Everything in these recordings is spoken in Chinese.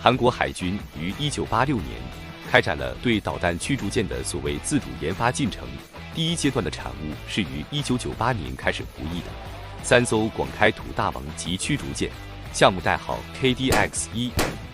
韩国海军于1986年开展了对导弹驱逐舰的所谓自主研发进程，第一阶段的产物是于1998年开始服役的3艘广开土大王级驱逐舰，项目代号 KDX-1；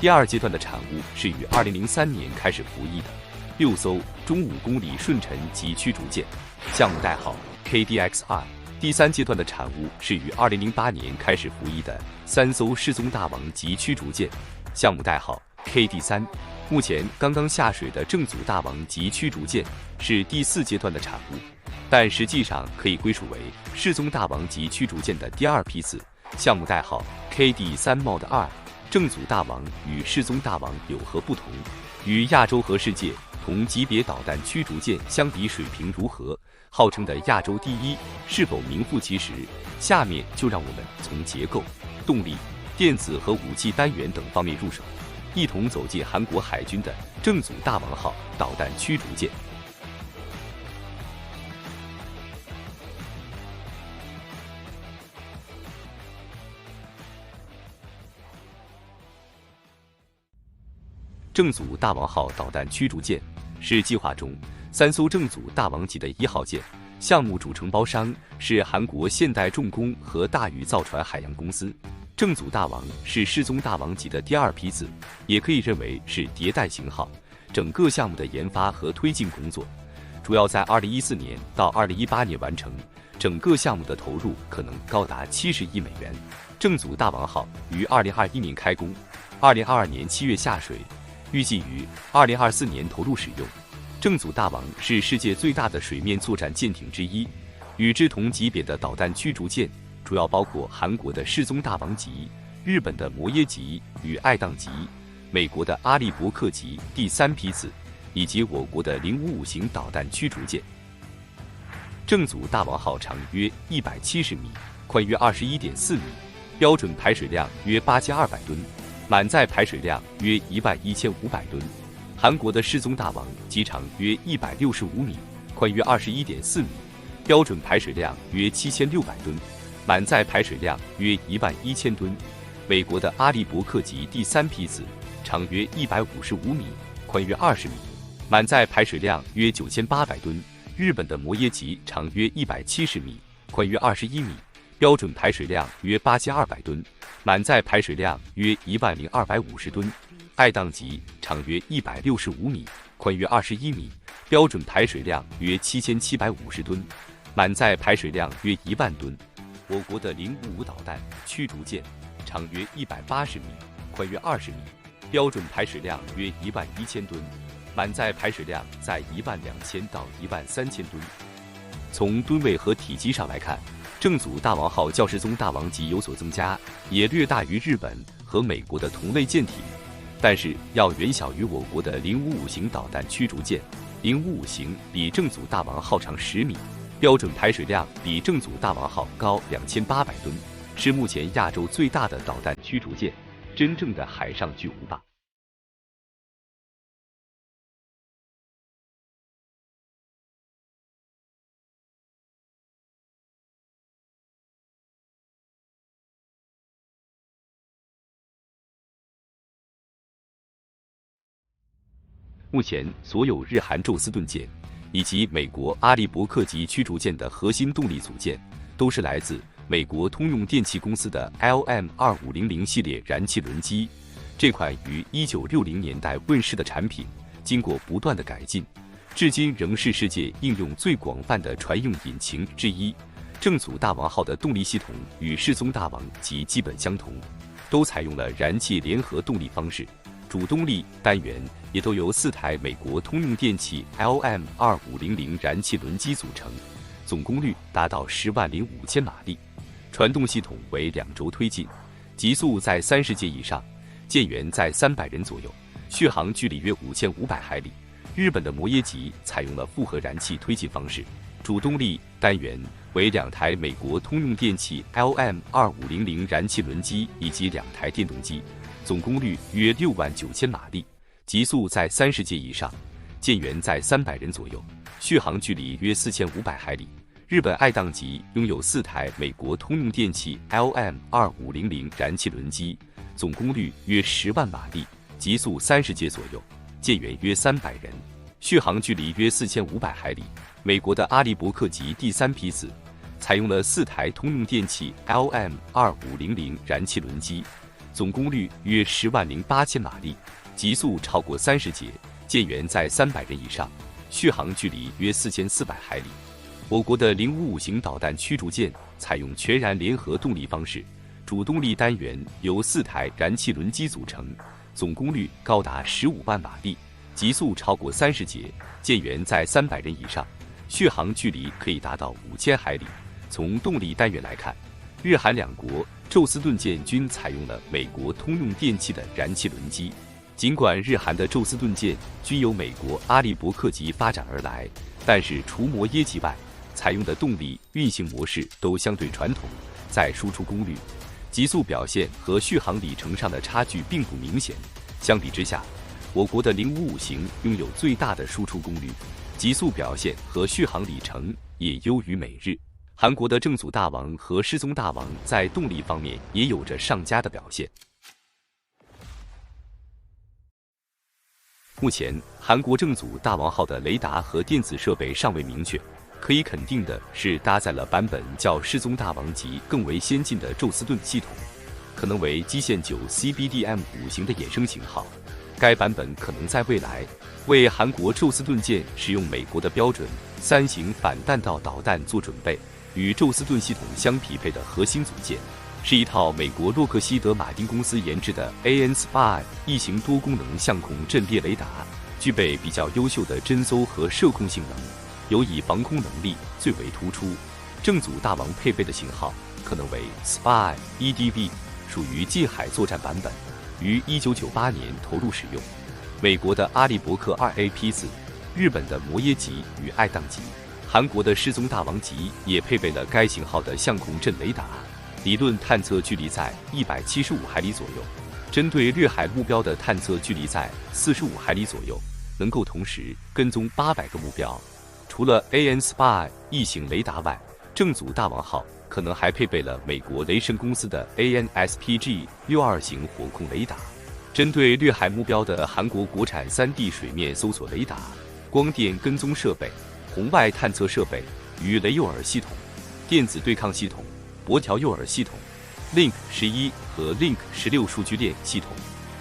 第二阶段的产物是于2003年开始服役的6艘中5公里顺沉级驱逐舰，项目代号 KDX-2；第三阶段的产物是于2008年开始服役的3艘世宗大王级驱逐舰，项目代号 KD3。目前刚刚下水的正祖大王级驱逐舰是第4阶段的产物，但实际上可以归属为世宗大王级驱逐舰的第2批次，项目代号 KD3 mod 2。正祖大王与世宗大王有何不同？与亚洲和世界同级别导弹驱逐舰相比水平如何？号称的亚洲第一是否名副其实？下面就让我们从结构、动力、电子和武器单元等方面入手，一同走进韩国海军的正祖大王号导弹驱逐舰。正祖大王号导弹驱逐舰是计划中3艘正祖大王级的1号舰，项目主承包商是韩国现代重工和大宇造船海洋公司。正祖大王是世宗大王级的第2批次，也可以认为是迭代型号。整个项目的研发和推进工作主要在2014年到2018年完成，整个项目的投入可能高达70亿美元。正祖大王号于2021年开工，2022年7月下水，预计于2024年投入使用。正祖大王是世界最大的水面作战舰艇之一，与之同级别的导弹驱逐舰主要包括韩国的世宗大王级、日本的摩耶级与爱宕级、美国的阿利伯克级第3批次，以及我国的055型导弹驱逐舰。正祖大王号长约170米，宽约21.4米，标准排水量约8千200吨，满载排水量约11500吨。韩国的世宗大王机长约165米，宽约21.4米，标准排水量约7600吨，满载排水量约11000吨。美国的阿利伯克级第3批次，长约155米，宽约20米，满载排水量约9800吨。日本的摩耶级长约170米，宽约21米，标准排水量约8200吨，满载排水量约10250吨。爱宕级长约165米，宽约21米，标准排水量约7750吨，满载排水量约1万吨。我国的055导弹驱逐舰长约180米，宽约20米，标准排水量约11000吨，满载排水量在12000到13000吨。从吨位和体积上来看，正祖大王号较世宗大王级有所增加，也略大于日本和美国的同类舰艇，但是要远小于我国的055型导弹驱逐舰。055型比正祖大王号长10米，标准排水量比正祖大王号高2800吨，是目前亚洲最大的导弹驱逐舰，真正的海上巨无霸。目前，所有日韩宙斯盾舰以及美国阿利伯克级驱逐舰的核心动力组件，都是来自美国通用电气公司的 LM2500 系列燃气轮机。这款于1960年代问世的产品，经过不断的改进，至今仍是世界应用最广泛的船用引擎之一。正祖大王号的动力系统与世宗大王级基本相同，都采用了燃气联合动力方式。主动力单元也都由4台美国通用电气 LM2500 燃气轮机组成，总功率达到105000马力。传动系统为2轴推进，极速在30节以上，舰员在300人左右，续航距离约5500海里。日本的摩耶级采用了复合燃气推进方式，主动力单元为2台美国通用电气 LM2500 燃气轮机以及2台电动机，总功率约69000马力，极速在30节以上，舰员在300人左右，续航距离约4500海里。日本爱宕级拥有4台美国通用电气 LM2500 燃气轮机，总功率约10万马力，极速30节左右，舰员约300人，续航距离约4500海里。美国的阿利伯克级第3批次采用了4台通用电气 LM2500 燃气轮机，总功率约108000马力，极速超过30节，舰员在300人以上，续航距离约4400海里。我国的055型导弹驱逐舰采用全燃联合动力方式，主动力单元由4台燃气轮机组成，总功率高达15万马力，极速超过30节，舰员在300人以上，续航距离可以达到5000海里。从动力单元来看，日韩两国宙斯盾舰均采用了美国通用电气的燃气轮机。尽管日韩的宙斯盾舰均由美国阿利伯克级发展而来，但是除摩耶级外，采用的动力运行模式都相对传统，在输出功率、极速表现和续航里程上的差距并不明显。相比之下，我国的055型拥有最大的输出功率、极速表现和续航里程也优于美日。韩国的正祖大王和世宗大王在动力方面也有着上佳的表现。目前，韩国正祖大王号的雷达和电子设备尚未明确，可以肯定的是搭载了版本较世宗大王级更为先进的宙斯盾系统，可能为基线9 CBDM5型的衍生型号。该版本可能在未来为韩国宙斯盾舰使用美国的标准3型反弹道导弹做准备。与宙斯盾系统相匹配的核心组件是一套美国洛克希德马丁公司研制的 AN-SPY 异形多功能相控阵列雷达，具备比较优秀的侦搜和射控性能，尤以防空能力最为突出。正祖大王配备的型号可能为 SPY EDV， 属于近海作战版本，于1998年投入使用。美国的阿利伯克 2A 批次，日本的摩耶级与爱宕级，韩国的世宗大王级也配备了该型号的相控阵雷达，理论探测距离在175海里左右，针对掠海目标的探测距离在45海里左右，能够同时跟踪800个目标。除了 AN-SPY 异形雷达外，正祖大王号可能还配备了美国雷神公司的 AN-SPG-62 型火控雷达，针对掠海目标的韩国国产3D 水面搜索雷达、光电跟踪设备、红外探测设备与雷诱饵系统、电子对抗系统、泊条诱饵系统、Link 11和Link 16数据链系统，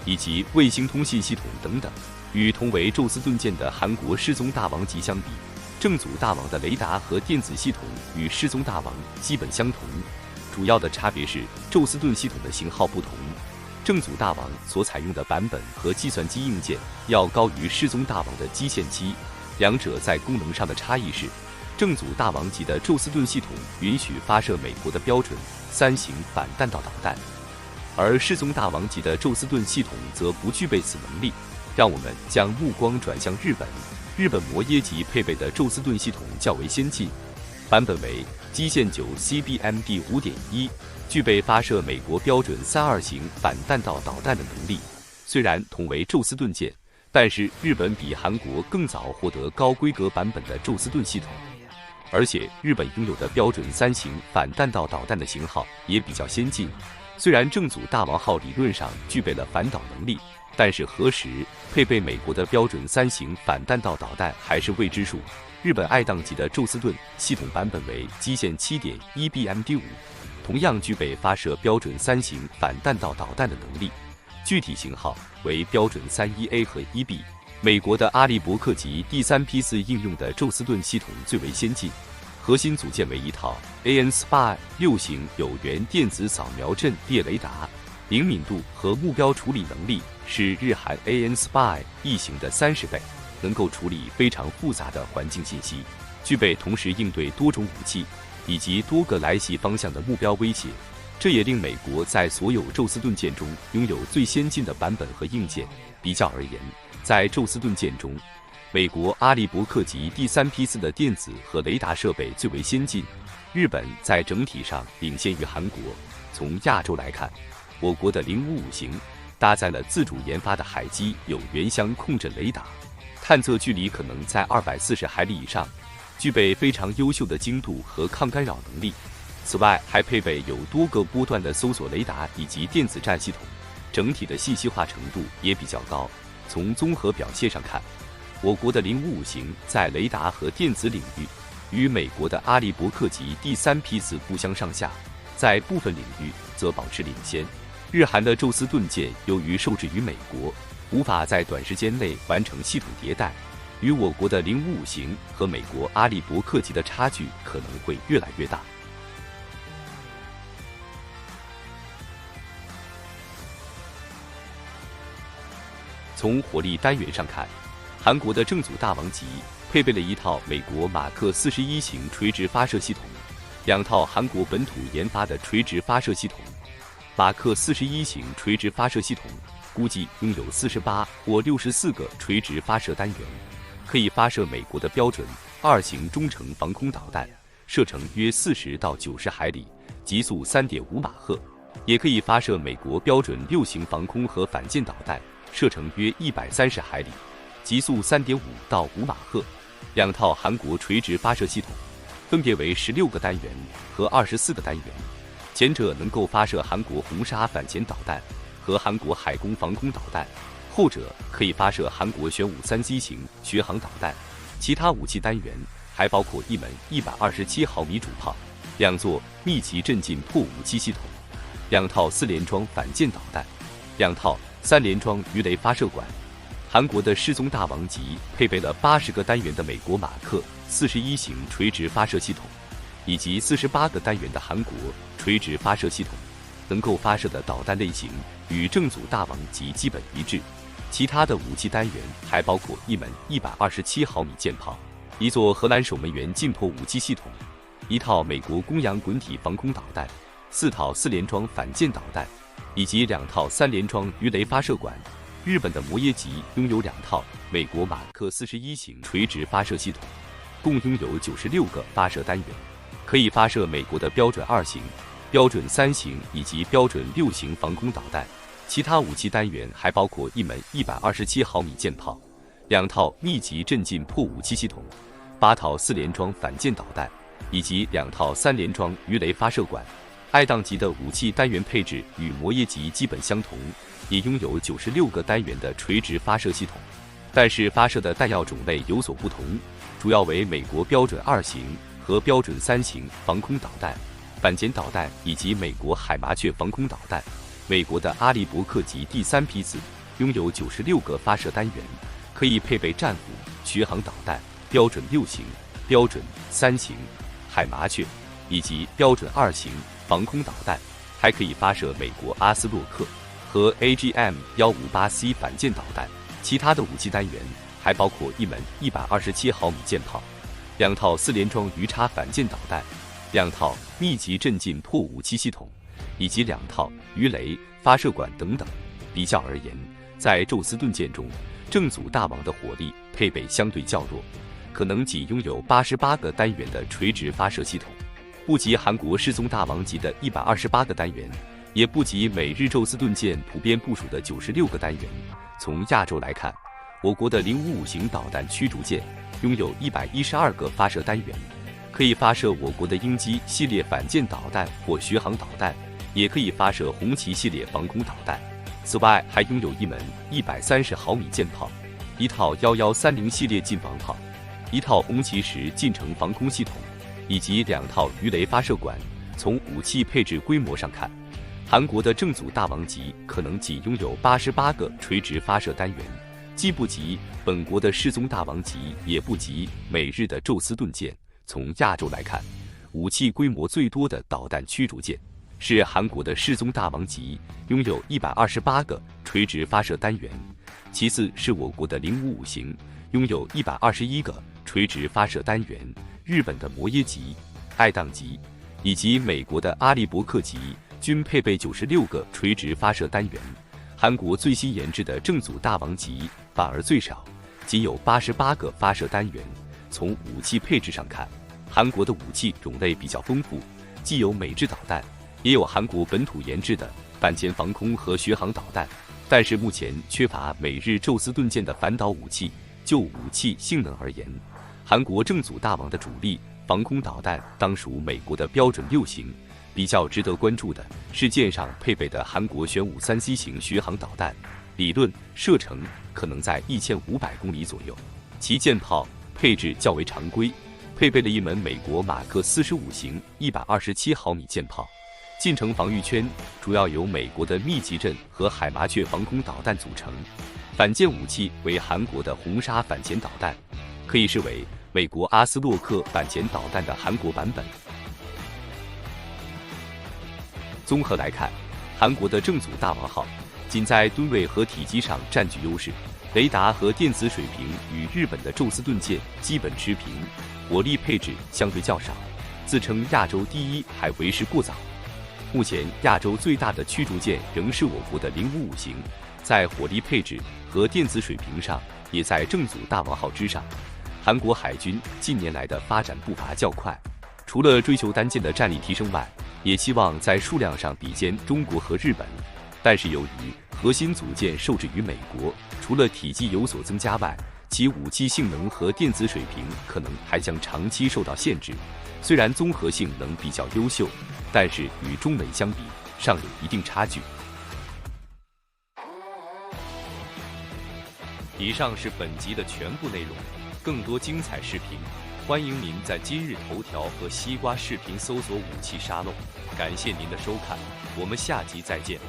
以及卫星通信系统等等。与同为宙斯盾舰的韩国世宗大王级相比，正祖大王的雷达和电子系统与世宗大王基本相同，主要的差别是宙斯盾系统的型号不同。正祖大王所采用的版本和计算机硬件要高于世宗大王的基线机，两者在功能上的差异是，正祖大王级的宙斯盾系统允许发射美国的标准3型反弹道导弹，而世宗大王级的宙斯盾系统则不具备此能力。让我们将目光转向日本，日本摩耶级配备的宙斯盾系统较为先进，版本为基线9 CBMD 5.1，具备发射美国标准32型反弹道导弹的能力。虽然同为宙斯盾舰，但是日本比韩国更早获得高规格版本的宙斯盾系统，而且日本拥有的标准3型反弹道导弹的型号也比较先进。虽然正祖大王号理论上具备了反导能力，但是何时配备美国的标准3型反弹道导弹还是未知数。日本爱宕级的宙斯盾系统版本为基线 7.1BMD5， 同样具备发射标准3型反弹道导弹的能力，具体型号为标准 31A 和 1B。 美国的阿利伯克级第3批次应用的宙斯盾系统最为先进，核心组件为一套 AN-SPY 6型有源电子扫描阵列雷达，灵敏度和目标处理能力是日韩 AN-SPY 异形的30倍，能够处理非常复杂的环境信息，具备同时应对多种武器以及多个来袭方向的目标威胁。这也令美国在所有宙斯盾舰中拥有最先进的版本和硬件。比较而言，在宙斯盾舰中，美国阿利伯克级第3批次的电子和雷达设备最为先进，日本在整体上领先于韩国。从亚洲来看，我国的055型搭载了自主研发的海基有源相控阵雷达，探测距离可能在240海里以上，具备非常优秀的精度和抗干扰能力。此外，还配备有多个波段的搜索雷达以及电子战系统，整体的信息化程度也比较高。从综合表现上看，我国的055型在雷达和电子领域与美国的阿利伯克级第3批次不相上下，在部分领域则保持领先。日韩的宙斯盾舰由于受制于美国，无法在短时间内完成系统迭代，与我国的055型和美国阿利伯克级的差距可能会越来越大。从火力单元上看，韩国的正祖大王级配备了一套美国马克41型垂直发射系统，2套韩国本土研发的垂直发射系统。马克41型垂直发射系统估计拥有48或64个垂直发射单元，可以发射美国的标准2型中程防空导弹，射程约40到90海里，极速3.5马赫；也可以发射美国标准6型防空和反舰导弹，射程约130海里，极速3.5到5马赫。2套韩国垂直发射系统分别为16个单元和24个单元，前者能够发射韩国红沙反潜导弹和韩国海攻防空导弹，后者可以发射韩国玄武3C 型巡航导弹。其他武器单元还包括一门127毫米主炮、2座密集阵近破武器系统、2套4联装反舰导弹、2套3联装鱼雷发射管。韩国的世宗大王级配备了80个单元的美国马克41型垂直发射系统，以及48个单元的韩国垂直发射系统，能够发射的导弹类型与正祖大王级基本一致。其他的武器单元还包括一门127毫米舰炮、一座荷兰守门员近迫武器系统、一套美国公羊滚体防空导弹、4套4联装反舰导弹，以及2套3联装鱼雷发射管。日本的摩耶级拥有2套美国马克41型垂直发射系统，共拥有96个发射单元，可以发射美国的标准2型、标准3型以及标准6型防空导弹。其他武器单元还包括一门127毫米舰炮、2套密集阵近破武器系统、8套4联装反舰导弹，以及2套3联装鱼雷发射管。爱宕级的武器单元配置与摩耶级基本相同，也拥有96个单元的垂直发射系统，但是发射的弹药种类有所不同，主要为美国标准2型和标准3型防空导弹、反潜导弹以及美国海麻雀防空导弹。美国的阿利伯克级第3批次拥有96个发射单元，可以配备战斧、巡航导弹、标准6型、标准3型、海麻雀以及标准2型防空导弹，还可以发射美国阿斯洛克和 AGM-158C 反舰导弹。其他的武器单元还包括一门127毫米舰炮、2套4联装鱼叉反舰导弹、2套密集阵近破武器系统，以及2套鱼雷发射管等等。比较而言，在宙斯盾舰中，正祖大王的火力配备相对较弱，可能仅拥有88个单元的垂直发射系统，不及韩国世宗大王级的128个单元，也不及美日宙斯盾舰普遍部署的96个单元。从亚洲来看，我国的055型导弹驱逐舰拥有112个发射单元，可以发射我国的鹰击系列反舰导弹或巡航导弹，也可以发射红旗系列防空导弹。此外，还拥有一门130毫米舰炮、一套1130系列近防炮、一套红旗10近程防空系统，以及2套鱼雷发射管。从武器配置规模上看，韩国的正祖大王级可能仅拥有88个垂直发射单元，既不及本国的世宗大王级，也不及美日的宙斯盾舰。从亚洲来看，武器规模最多的导弹驱逐舰是韩国的世宗大王级，拥有128个垂直发射单元，其次是我国的055型，拥有121个垂直发射单元，日本的摩耶级、爱宕级以及美国的阿利伯克级均配备96个垂直发射单元。韩国最新研制的正祖大王级反而最少，仅有88个发射单元。从武器配置上看，韩国的武器种类比较丰富，既有美制导弹，也有韩国本土研制的反潜防空和巡航导弹，但是目前缺乏美日宙斯盾舰的反导武器。就武器性能而言，韩国正祖大王的主力防空导弹当属美国的标准6型、比较值得关注的是舰上配备的韩国玄武3C 型巡航导弹，理论射程可能在1500公里左右。其舰炮配置较为常规，配备了一门美国马克45型127毫米舰炮。近程防御圈主要由美国的密集阵和海麻雀防空导弹组成，反舰武器为韩国的红沙反潜导弹，可以视为美国阿斯洛克反潜导弹的韩国版本。综合来看，韩国的正祖大王号仅在吨位和体积上占据优势，雷达和电子水平与日本的宙斯盾舰基本持平，火力配置相对较少，自称亚洲第一还为时过早。目前亚洲最大的驱逐舰仍是我国的055型，在火力配置和电子水平上也在正祖大王号之上。韩国海军近年来的发展步伐较快，除了追求单舰的战力提升外，也希望在数量上比肩中国和日本。但是由于核心组件受制于美国，除了体积有所增加外，其武器性能和电子水平可能还将长期受到限制。虽然综合性能比较优秀，但是与中美相比尚有一定差距。以上是本集的全部内容，更多精彩视频，欢迎您在今日头条和西瓜视频搜索武器沙漏。感谢您的收看，我们下集再见。